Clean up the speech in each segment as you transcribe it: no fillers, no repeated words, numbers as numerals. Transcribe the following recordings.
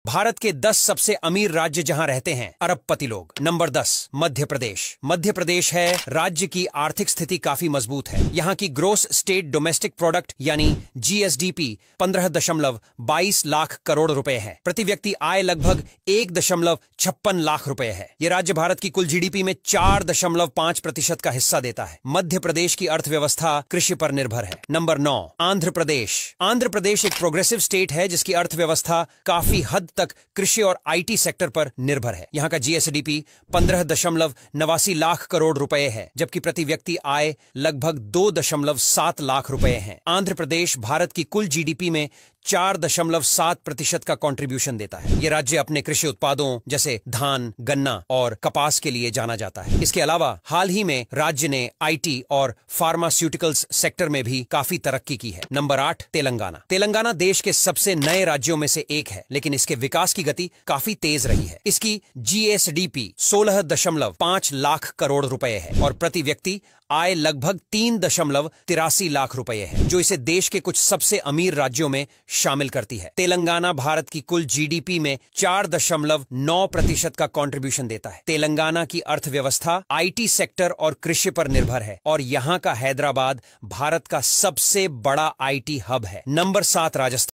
भारत के 10 सबसे अमीर राज्य जहां रहते हैं अरबपति लोग। नंबर 10 मध्य प्रदेश। मध्य प्रदेश है राज्य की आर्थिक स्थिति काफी मजबूत है। यहाँ की ग्रोस स्टेट डोमेस्टिक प्रोडक्ट यानी जीएसडीपी 15.22 लाख करोड़ रुपए है। प्रति व्यक्ति आय लगभग 1.56 लाख रुपए है। यह राज्य भारत की कुल जीडीपी में 4.5% का हिस्सा देता है। मध्य प्रदेश की अर्थव्यवस्था कृषि पर निर्भर है। नंबर 9 आंध्र प्रदेश। आंध्र प्रदेश एक प्रोग्रेसिव स्टेट है जिसकी अर्थव्यवस्था काफी हद तक कृषि और आईटी सेक्टर पर निर्भर है। यहाँ का जीएसडीपी 15.89 लाख करोड़ रुपए है, जबकि प्रति व्यक्ति आय लगभग 2.7 लाख रुपए है। आंध्र प्रदेश भारत की कुल जीडीपी में 4.7% का कंट्रीब्यूशन देता है। यह राज्य अपने कृषि उत्पादों जैसे धान, गन्ना और कपास के लिए जाना जाता है। इसके अलावा हाल ही में राज्य ने आईटी और फार्मास्यूटिकल्स सेक्टर में भी काफी तरक्की की है। नंबर 8 तेलंगाना। तेलंगाना देश के सबसे नए राज्यों में से एक है, लेकिन इसके विकास की गति काफी तेज रही है। इसकी जीएसडीपी 16.5 लाख करोड़ रुपए है और प्रति व्यक्ति आय लगभग 3.83 लाख रुपए है, जो इसे देश के कुछ सबसे अमीर राज्यों में शामिल करती है। तेलंगाना भारत की कुल जीडीपी में 4.9% का कंट्रीब्यूशन देता है। तेलंगाना की अर्थव्यवस्था आईटी सेक्टर और कृषि पर निर्भर है और यहाँ का हैदराबाद भारत का सबसे बड़ा आईटी हब है। नंबर 7 राजस्थान।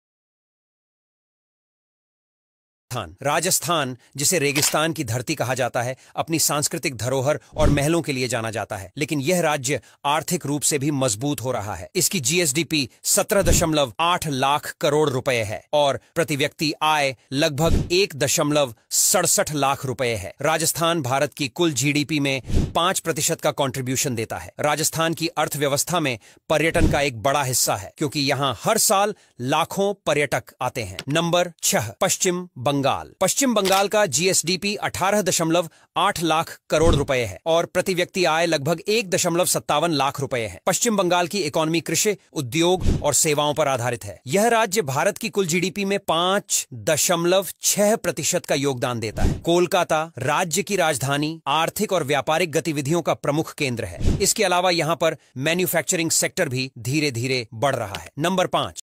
राजस्थान, जिसे रेगिस्तान की धरती कहा जाता है, अपनी सांस्कृतिक धरोहर और महलों के लिए जाना जाता है, लेकिन यह राज्य आर्थिक रूप से भी मजबूत हो रहा है। इसकी जीएसडीपी 17.8 लाख करोड़ रुपए है और प्रति व्यक्ति आय लगभग 1.67 लाख रुपए है। राजस्थान भारत की कुल जीडीपी में 5% का कंट्रीब्यूशन देता है। राजस्थान की अर्थव्यवस्था में पर्यटन का एक बड़ा हिस्सा है, क्योंकि यहाँ हर साल लाखों पर्यटक आते हैं। नंबर 6 पश्चिम बंगाल। पश्चिम बंगाल का जीएसडीपी 18.8 लाख करोड़ रुपए है और प्रति व्यक्ति आय लगभग 1.57 लाख रुपए है। पश्चिम बंगाल की इकोनॉमी कृषि, उद्योग और सेवाओं पर आधारित है। यह राज्य भारत की कुल जीडीपी में 5.6% का योगदान देता है। कोलकाता राज्य की राजधानी, आर्थिक और व्यापारिक गतिविधियों का प्रमुख केंद्र है। इसके अलावा यहाँ पर मैन्युफैक्चरिंग सेक्टर भी धीरे धीरे बढ़ रहा है। नंबर 5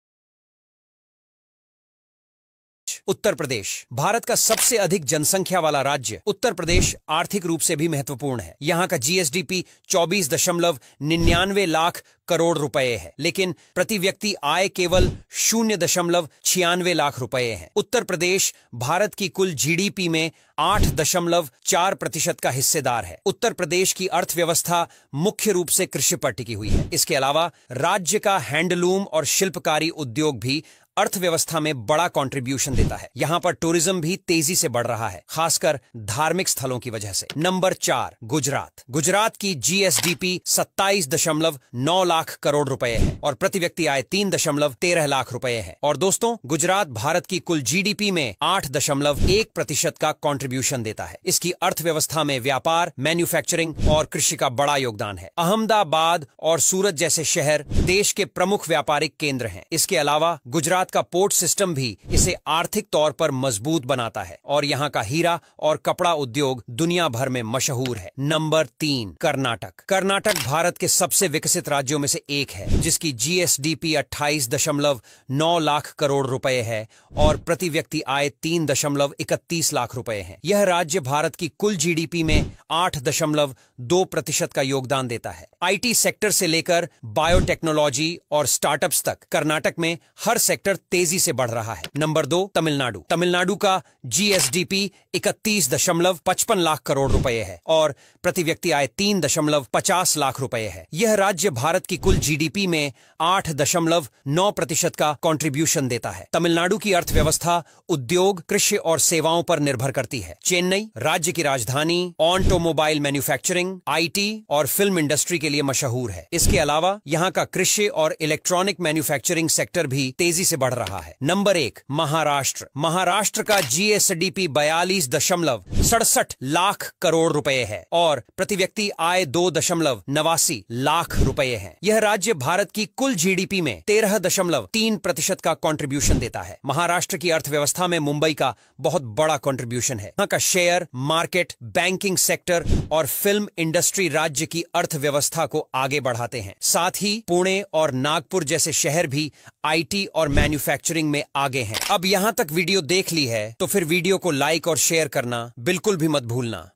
उत्तर प्रदेश। भारत का सबसे अधिक जनसंख्या वाला राज्य उत्तर प्रदेश आर्थिक रूप से भी महत्वपूर्ण है। यहाँ का जीएसडीपी 24.99 लाख करोड़ रुपए है, लेकिन प्रति व्यक्ति आय केवल 0.96 लाख रुपए है। उत्तर प्रदेश भारत की कुल जीडीपी में 8.4% का हिस्सेदार है। उत्तर प्रदेश की अर्थव्यवस्था मुख्य रूप से कृषि पर टिकी हुई है। इसके अलावा राज्य का हैंडलूम और शिल्पकारी उद्योग भी अर्थव्यवस्था में बड़ा कंट्रीब्यूशन देता है। यहाँ पर टूरिज्म भी तेजी से बढ़ रहा है, खासकर धार्मिक स्थलों की वजह से। नंबर 4 गुजरात। गुजरात की जीएसडीपी 27.9 लाख करोड़ रुपए है और प्रति व्यक्ति आय 3.13 लाख रुपए है। और दोस्तों, गुजरात भारत की कुल जीडीपी में 8.1% का कंट्रीब्यूशन देता है। इसकी अर्थव्यवस्था में व्यापार, मैन्युफैक्चरिंग और कृषि का बड़ा योगदान है। अहमदाबाद और सूरत जैसे शहर देश के प्रमुख व्यापारिक केंद्र हैं। इसके अलावा गुजरात का पोर्ट सिस्टम भी इसे आर्थिक तौर पर मजबूत बनाता है और यहाँ का हीरा और कपड़ा उद्योग दुनिया भर में मशहूर है। नंबर 3 कर्नाटक। कर्नाटक भारत के सबसे विकसित राज्यों में से एक है, जिसकी जीएसडीपी 28.9 लाख करोड़ रुपए है और प्रति व्यक्ति आय 3.31 लाख रुपए है। यह राज्य भारत की कुल जीडीपी में 8.2% का योगदान देता है। आईटी सेक्टर से लेकर बायोटेक्नोलॉजी और स्टार्टअप्स तक कर्नाटक में हर सेक्टर तेजी से बढ़ रहा है। नंबर 2 तमिलनाडु। तमिलनाडु का जीएसडीपी 31.55 लाख करोड़ रुपए है और प्रति व्यक्ति आय 3.50 लाख रुपए है। यह राज्य भारत की कुल जीडीपी में 8.9% का कंट्रीब्यूशन देता है। तमिलनाडु की अर्थव्यवस्था उद्योग, कृषि और सेवाओं पर निर्भर करती है। चेन्नई राज्य की राजधानी ऑटोमोबाइल मैन्युफैक्चरिंग, आईटी और फिल्म इंडस्ट्री के लिए मशहूर है। इसके अलावा यहाँ का कृषि और इलेक्ट्रॉनिक मैन्युफैक्चरिंग सेक्टर भी तेजी से बढ़ रहा है। नंबर 1 महाराष्ट्र। महाराष्ट्र का जीएसडीपी 42.67 लाख करोड़ रुपए है और प्रति व्यक्ति आय 2.89 लाख रुपए है। यह राज्य भारत की कुल जीडीपी में 13.3% का कंट्रीब्यूशन देता है। महाराष्ट्र की अर्थव्यवस्था में मुंबई का बहुत बड़ा कंट्रीब्यूशन है। यहाँ का शेयर मार्केट, बैंकिंग सेक्टर और फिल्म इंडस्ट्री राज्य की अर्थव्यवस्था को आगे बढ़ाते हैं। साथ ही पुणे और नागपुर जैसे शहर भी आईटी और मैन्युफैक्चरिंग में आगे हैं। अब यहां तक वीडियो देख ली है तो फिर वीडियो को लाइक और शेयर करना बिल्कुल भी मत भूलना।